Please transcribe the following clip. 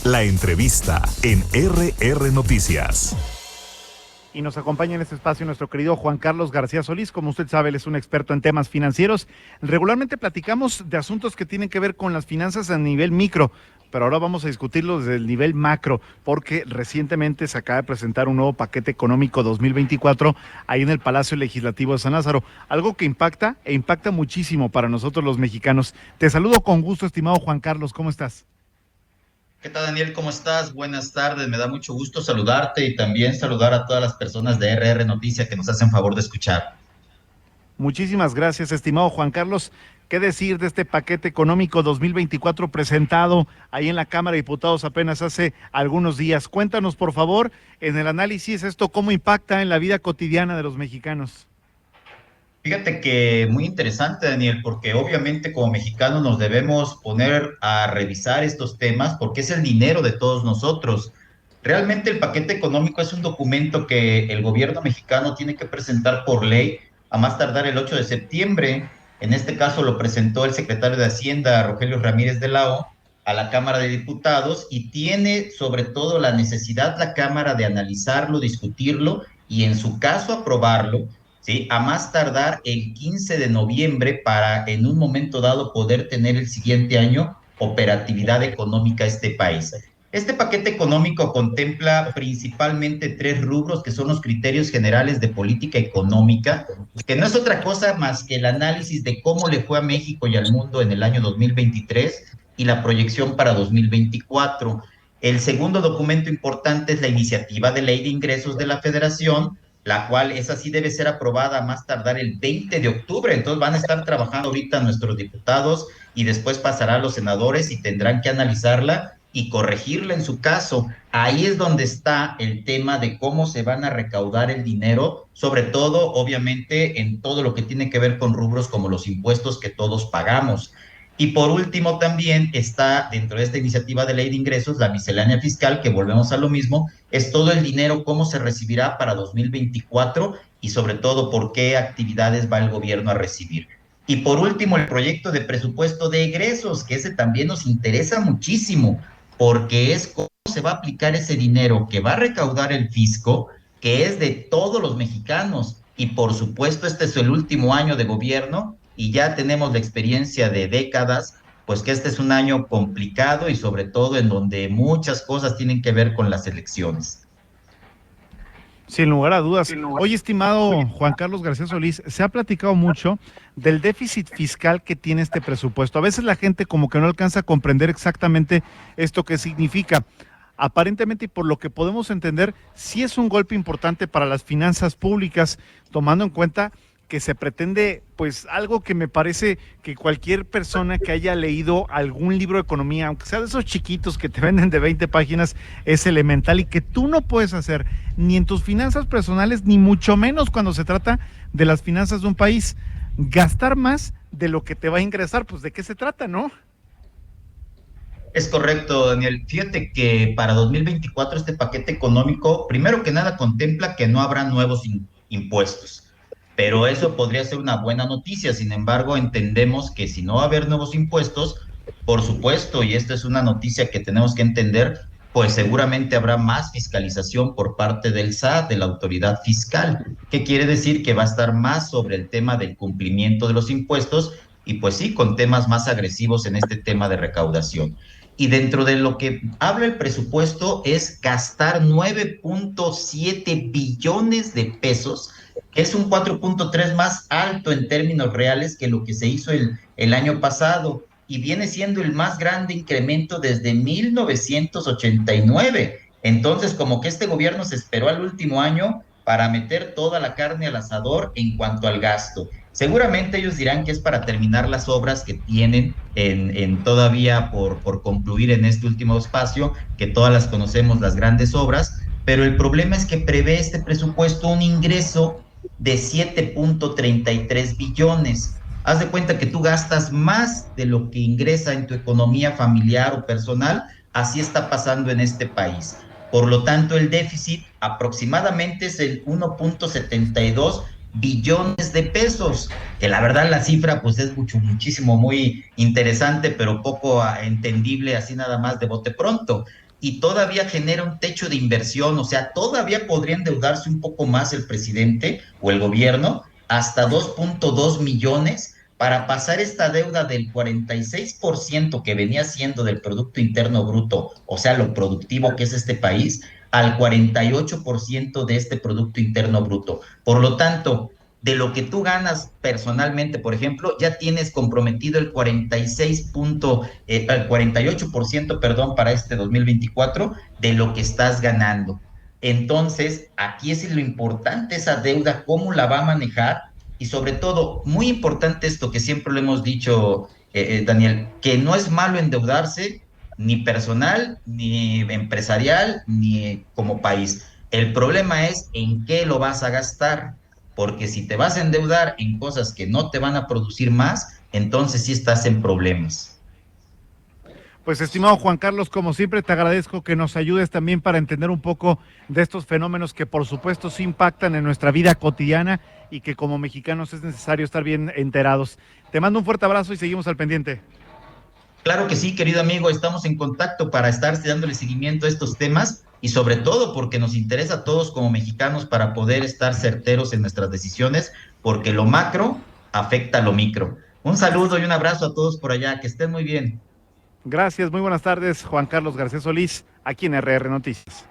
La entrevista en RR Noticias. Y nos acompaña en este espacio nuestro querido Juan Carlos García Solís. Como usted sabe, él es un experto en temas financieros. Regularmente platicamos de asuntos que tienen que ver con las finanzas a nivel micro, pero ahora vamos a discutirlo desde el nivel macro, porque recientemente se acaba de presentar un nuevo paquete económico 2024 ahí en el Palacio Legislativo de San Lázaro, algo que impacta muchísimo para nosotros los mexicanos. Te saludo con gusto, estimado Juan Carlos, ¿cómo estás? ¿Qué tal, Daniel? ¿Cómo estás? Buenas tardes. Me da mucho gusto saludarte y también saludar a todas las personas de RR Noticias que nos hacen favor de escuchar. Muchísimas gracias, estimado Juan Carlos. ¿Qué decir de este paquete económico 2024 presentado ahí en la Cámara de Diputados apenas hace algunos días? Cuéntanos, por favor, en el análisis, esto cómo impacta en la vida cotidiana de los mexicanos. Fíjate que muy interesante, Daniel, porque obviamente como mexicanos nos debemos poner a revisar estos temas porque es el dinero de todos nosotros. Realmente el paquete económico es un documento que el gobierno mexicano tiene que presentar por ley a más tardar el 8 de septiembre. En este caso lo presentó el secretario de Hacienda, Rogelio Ramírez de la O, a la Cámara de Diputados y tiene sobre todo la necesidad la Cámara de analizarlo, discutirlo y en su caso aprobarlo, ¿sí? A más tardar el 15 de noviembre para en un momento dado poder tener el siguiente año operatividad económica este país. Este paquete económico contempla principalmente tres rubros que son los criterios generales de política económica, que no es otra cosa más que el análisis de cómo le fue a México y al mundo en el año 2023 y la proyección para 2024. El segundo documento importante es la iniciativa de ley de ingresos de la Federación, la cual esa sí debe ser aprobada a más tardar el 20 de octubre, entonces van a estar trabajando ahorita nuestros diputados y después pasará a los senadores y tendrán que analizarla y corregirla en su caso. Ahí es donde está el tema de cómo se van a recaudar el dinero, sobre todo, obviamente, en todo lo que tiene que ver con rubros como los impuestos que todos pagamos. Y por último, también está dentro de esta iniciativa de ley de ingresos la miscelánea fiscal, que volvemos a lo mismo, es todo el dinero, cómo se recibirá para 2024 y sobre todo por qué actividades va el gobierno a recibir. Y por último, el proyecto de presupuesto de egresos, que ese también nos interesa muchísimo, porque es cómo se va a aplicar ese dinero que va a recaudar el fisco, que es de todos los mexicanos. Y por supuesto, este es el último año de gobierno y ya tenemos la experiencia de décadas, pues que este es un año complicado y sobre todo en donde muchas cosas tienen que ver con las elecciones. Sin lugar a dudas. Oye, estimado Juan Carlos García Solís, se ha platicado mucho del déficit fiscal que tiene este presupuesto. A veces la gente como que no alcanza a comprender exactamente esto que significa. Aparentemente, y por lo que podemos entender, sí es un golpe importante para las finanzas públicas, tomando en cuenta que se pretende, pues algo que me parece que cualquier persona que haya leído algún libro de economía, aunque sea de esos chiquitos que te venden de 20 páginas, es elemental y que tú no puedes hacer ni en tus finanzas personales, ni mucho menos cuando se trata de las finanzas de un país. Gastar más de lo que te va a ingresar, pues ¿de qué se trata, no? Es correcto, Daniel. Fíjate que para 2024 este paquete económico, primero que nada, contempla que no habrá nuevos impuestos, pero eso podría ser una buena noticia. Sin embargo, entendemos que si no va a haber nuevos impuestos, por supuesto, y esta es una noticia que tenemos que entender, pues seguramente habrá más fiscalización por parte del SAT, de la autoridad fiscal, que quiere decir que va a estar más sobre el tema del cumplimiento de los impuestos y pues sí, con temas más agresivos en este tema de recaudación. Y dentro de lo que habla el presupuesto es gastar 9.7 billones de pesos, que es un 4.3 más alto en términos reales que lo que se hizo el año pasado y viene siendo el más grande incremento desde 1989. Entonces, como que este gobierno se esperó al último año para meter toda la carne al asador en cuanto al gasto. Seguramente ellos dirán que es para terminar las obras que tienen en todavía por concluir en este último espacio, que todas las conocemos, las grandes obras, pero el problema es que prevé este presupuesto un ingreso de 7.33 billones. Haz de cuenta que tú gastas más de lo que ingresa en tu economía familiar o personal, así está pasando en este país. Por lo tanto, el déficit aproximadamente es el 1.72 billones de pesos, que la verdad la cifra pues es muchísimo, muy interesante, pero poco entendible así nada más de bote pronto. y todavía genera un techo de inversión, o sea, todavía podría endeudarse un poco más el presidente o el gobierno, hasta 2.2 millones para pasar esta deuda del 46% que venía siendo del Producto Interno Bruto, o sea, lo productivo que es este país, al 48% de este Producto Interno Bruto. Por lo tanto, de lo que tú ganas personalmente, por ejemplo, ya tienes comprometido el 48%, perdón, para este 2024 de lo que estás ganando. Entonces, aquí es lo importante esa deuda, cómo la va a manejar y sobre todo, muy importante esto que siempre lo hemos dicho, Daniel, que no es malo endeudarse ni personal, ni empresarial, ni como país. El problema es en qué lo vas a gastar, porque si te vas a endeudar en cosas que no te van a producir más, entonces sí estás en problemas. Pues estimado Juan Carlos, como siempre te agradezco que nos ayudes también para entender un poco de estos fenómenos que por supuesto sí impactan en nuestra vida cotidiana y que como mexicanos es necesario estar bien enterados. Te mando un fuerte abrazo y seguimos al pendiente. Claro que sí, querido amigo, estamos en contacto para estar dándole seguimiento a estos temas y sobre todo porque nos interesa a todos como mexicanos para poder estar certeros en nuestras decisiones, porque lo macro afecta a lo micro. Un saludo y un abrazo a todos por allá, que estén muy bien. Gracias, muy buenas tardes, Juan Carlos García Solís, aquí en RR Noticias.